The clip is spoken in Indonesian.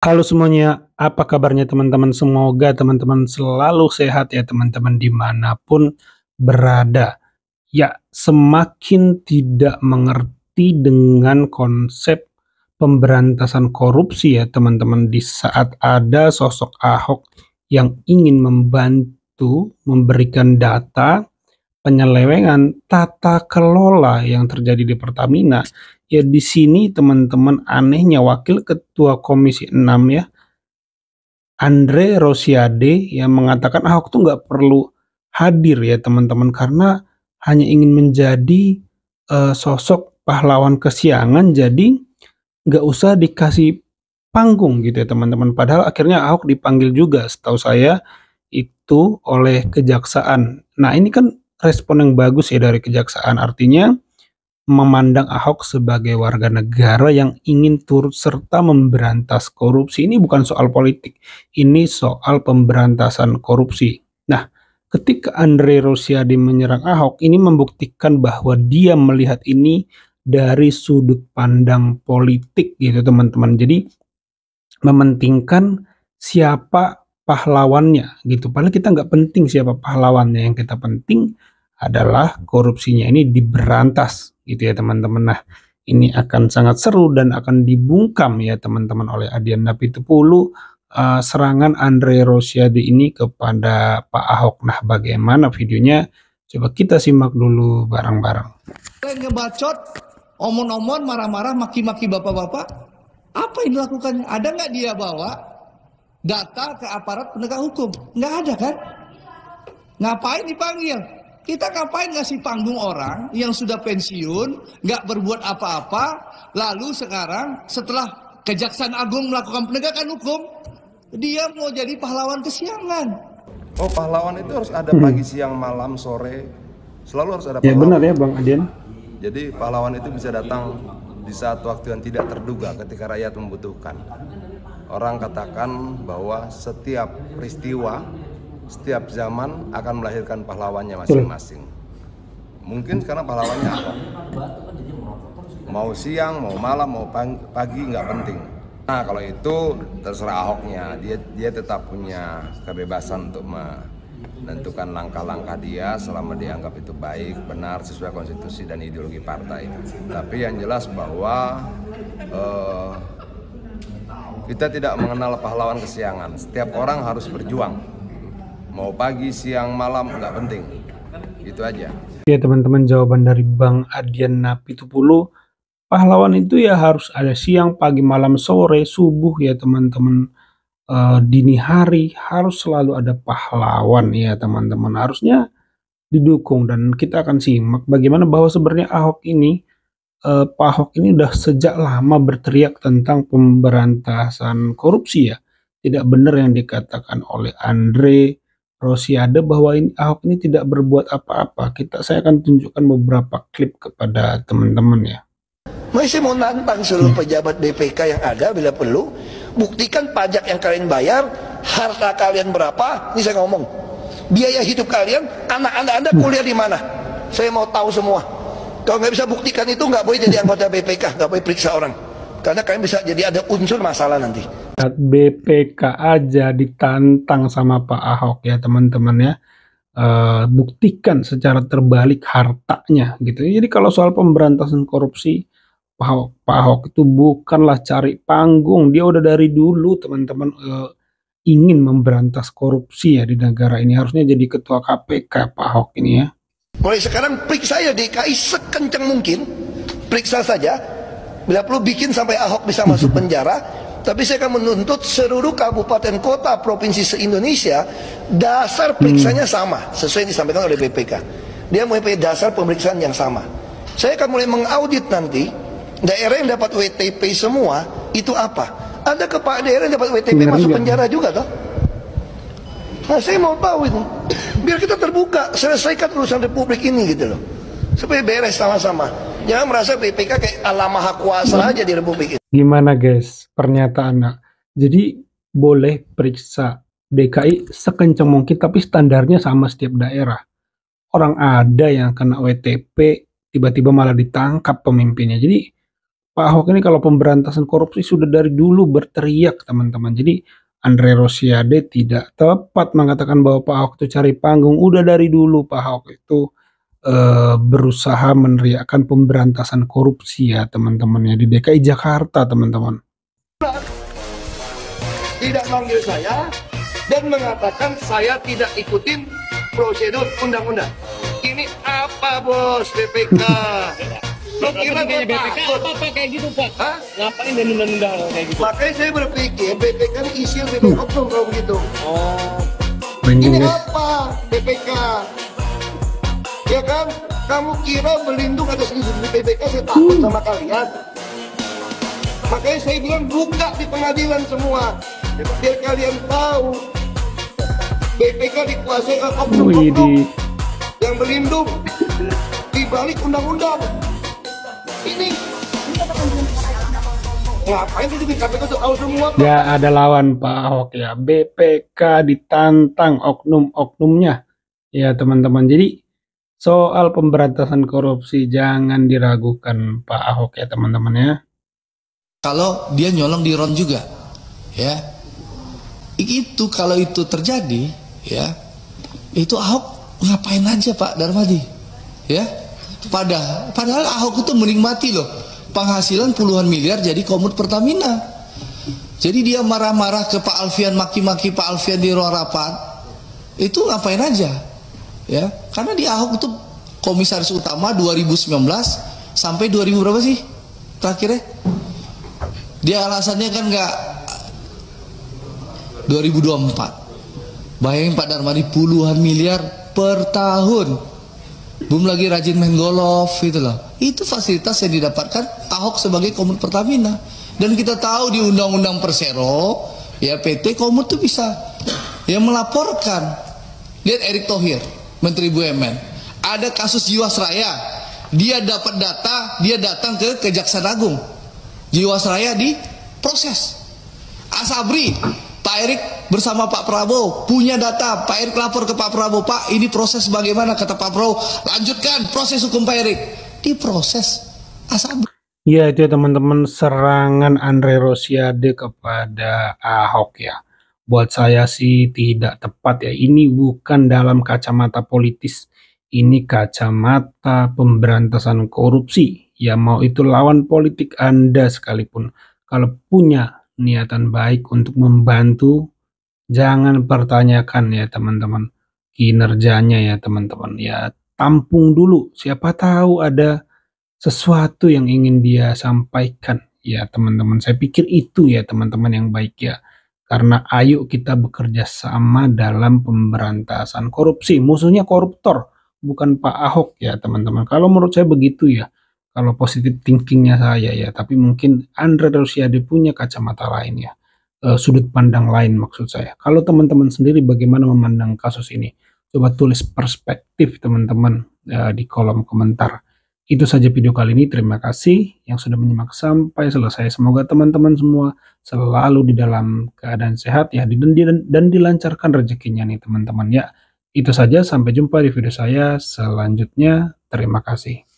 Halo semuanya, apa kabarnya teman-teman? Semoga teman-teman selalu sehat ya teman-teman dimanapun berada. Ya, semakin tidak mengerti dengan konsep pemberantasan korupsi ya teman-teman di saat ada sosok Ahok yang ingin membantu memberikan data penyelewengan tata kelola yang terjadi di Pertamina. Ya di sini teman-teman anehnya Wakil Ketua Komisi 6 ya Andre Rosiade yang mengatakan Ahok tuh nggak perlu hadir ya teman-teman karena hanya ingin menjadi sosok pahlawan kesiangan, jadi nggak usah dikasih panggung gitu ya teman-teman. Padahal akhirnya Ahok dipanggil juga setahu saya itu oleh kejaksaan. Nah ini kan respon yang bagus ya dari kejaksaan, artinya memandang Ahok sebagai warga negara yang ingin turut serta memberantas korupsi. Ini bukan soal politik, ini soal pemberantasan korupsi. Nah, ketika Andre Rosiade menyerang Ahok, ini membuktikan bahwa dia melihat ini dari sudut pandang politik gitu teman-teman. Jadi mementingkan siapa pahlawannya gitu. Padahal kita nggak penting siapa pahlawannya, yang kita penting adalah korupsinya ini diberantas gitu ya teman-teman. Nah ini akan sangat seru dan akan dibungkam ya teman-teman oleh Adian Napitupulu serangan Andre Rosiade ini kepada Pak Ahok. Nah bagaimana videonya? Coba kita simak dulu bareng-bareng. Ngebacot, omon-omon, marah-marah, maki-maki bapak-bapak. Apa yang dilakukannya? Ada nggak dia bawa data ke aparat penegak hukum? Nggak ada kan? Ngapain dipanggil? Kita ngapain ngasih panggung orang yang sudah pensiun, nggak berbuat apa-apa, lalu sekarang setelah Kejaksaan Agung melakukan penegakan hukum, dia mau jadi pahlawan kesiangan. Oh, pahlawan itu harus ada pagi, siang, malam, sore, selalu harus ada Ya pahlawan. benar ya Bang Adian. Jadi pahlawan itu bisa datang di saat waktu yang tidak terduga ketika rakyat membutuhkan. Orang katakan bahwa setiap peristiwa, setiap zaman akan melahirkan pahlawannya masing-masing. Mungkin sekarang pahlawannya apa? Mau siang, mau malam, mau pagi, nggak penting. Nah kalau itu terserah Ahoknya, dia tetap punya kebebasan untuk menentukan langkah-langkah dia selama dianggap itu baik, benar, sesuai konstitusi dan ideologi partai. Tapi yang jelas bahwa kita tidak mengenal pahlawan kesiangan. Setiap orang harus berjuang. Mau pagi, siang, malam, nggak penting. Itu aja. Ya teman-teman, jawaban dari Bang Adian Napitupulu, pahlawan itu ya harus ada siang, pagi, malam, sore, subuh ya teman-teman. Dini hari harus selalu ada pahlawan ya teman-teman, harusnya didukung. Dan kita akan simak bagaimana bahwa sebenarnya Ahok ini Pak Ahok ini udah sejak lama berteriak tentang pemberantasan korupsi ya. Tidak benar yang dikatakan oleh Andre Rosiade bahwa Ahok ini tidak berbuat apa-apa. Saya akan tunjukkan beberapa klip kepada teman-teman ya. Masih mau nantang seluruh pejabat BPK yang ada bila perlu, buktikan pajak yang kalian bayar, harta kalian berapa, ini saya ngomong, biaya hidup kalian, anak-anak Anda kuliah di mana, saya mau tahu semua. Kalau nggak bisa buktikan itu, nggak boleh jadi anggota BPK, nggak boleh periksa orang, karena kalian bisa jadi ada unsur masalah nanti. BPK aja ditantang sama Pak Ahok ya teman-teman ya. Buktikan secara terbalik hartanya gitu. Jadi kalau soal pemberantasan korupsi, Pak Ahok itu bukanlah cari panggung. Dia udah dari dulu teman-teman ingin memberantas korupsi ya di negara ini. Harusnya jadi ketua KPK Pak Ahok ini ya. Mulai sekarang periksa ya DKI sekencang mungkin, periksa saja. Bila perlu bikin sampai Ahok bisa masuk penjara. Tapi saya akan menuntut seluruh kabupaten kota provinsi se-Indonesia dasar periksanya sama sesuai yang disampaikan oleh BPK. Dia mempunyai dasar pemeriksaan yang sama. Saya akan mulai mengaudit nanti daerah yang dapat WTP semua itu apa? Ada kepala daerah yang dapat WTP masuk penjara juga toh? Nah saya mau tahu itu. Biar kita terbuka, selesaikan urusan republik ini gitu loh. Supaya beres sama-sama. Jangan merasa BPK kayak ala maha kuasa aja di republik ini. Gimana guys pernyataannya? Jadi boleh periksa DKI sekencang mungkin tapi standarnya sama setiap daerah. Orang ada yang kena WTP tiba-tiba malah ditangkap pemimpinnya. Jadi Pak Ahok ini kalau pemberantasan korupsi sudah dari dulu berteriak teman-teman. Jadi Andre Rosiade tidak tepat mengatakan bahwa Pak Ahok itu cari panggung. Udah dari dulu Pak Ahok itu berusaha meneriakkan pemberantasan korupsi ya teman-teman ya di DKI Jakarta teman-teman. Tidak manggil saya dan mengatakan saya tidak ikutin prosedur undang-undang. Ini apa bos BPK? Lo kira gue takut? Apa kayak gitu Pak? Hah? Ngapain dan undang-undang kayak gitu? Makanya saya berpikir BPK ini isi lebih oknum kalau begitu. Oh, Ini apa BPK? Ya kan? Kamu kira berlindung atas institusi BPK saya takut sama kalian? Makanya saya bilang buka di pengadilan semua. Biar kalian tahu BPK dikuasai oleh oknum-oknum yang berlindung di balik undang-undang. Ini ngapain sih di KPK tuh tahu semua? Ya ada lawan Pak Ahok ya, BPK ditantang oknum-oknumnya ya teman-teman. Jadi soal pemberantasan korupsi jangan diragukan Pak Ahok ya teman-teman ya. Kalau dia nyolong di RON juga, ya itu kalau itu terjadi, ya itu Ahok ngapain aja Pak Darmadi, ya padahal Ahok itu menikmati loh penghasilan puluhan miliar jadi komut Pertamina. Jadi dia marah-marah ke Pak Alfian, maki-maki Pak Alfian di ruang rapat, itu ngapain aja, ya karena di Ahok itu komisaris utama 2019 sampai 2000 berapa sih terakhirnya? Dia alasannya kan nggak 2024. Bayangin Pak Darmadi puluhan miliar per tahun. Belum lagi rajin main golf gitu loh. Itu fasilitas yang didapatkan Ahok sebagai komut Pertamina. Dan kita tahu di Undang-Undang Persero, ya PT komut tuh bisa ya melaporkan. Lihat Erick Thohir, Menteri BUMN. Ada kasus Jiwasraya. Dia dapat data, dia datang ke Kejaksaan Agung. Jiwasraya diproses. Asabri, Pak Erick bersama Pak Prabowo punya data. Pak Erick lapor ke Pak Prabowo, Pak ini proses bagaimana? Kata Pak Prabowo, lanjutkan proses hukum Pak Erick. Diproses Asabri. Ya itu ya teman-teman, serangan Andre Rosiade kepada Ahok ya. Buat saya sih tidak tepat ya. Ini bukan dalam kacamata politis. Ini kacamata pemberantasan korupsi. Ya mau itu lawan politik Anda sekalipun. Kalau punya niatan baik untuk membantu, jangan pertanyakan ya teman-teman kinerjanya ya teman-teman. Ya tampung dulu, siapa tahu ada sesuatu yang ingin dia sampaikan ya teman-teman. Saya pikir itu ya teman-teman yang baik ya. Karena ayo kita bekerja sama dalam pemberantasan korupsi. Musuhnya koruptor, bukan Pak Ahok ya teman-teman. Kalau menurut saya begitu ya. Kalau positif thinkingnya saya ya, tapi mungkin Andre Rosiade punya kacamata lain ya, sudut pandang lain maksud saya. Kalau teman-teman sendiri bagaimana memandang kasus ini? Coba tulis perspektif teman-teman di kolom komentar. Itu saja video kali ini. Terima kasih yang sudah menyimak sampai selesai. Semoga teman-teman semua selalu di dalam keadaan sehat ya, dan dilancarkan rezekinya nih teman-teman ya. Itu saja, sampai jumpa di video saya selanjutnya. Terima kasih.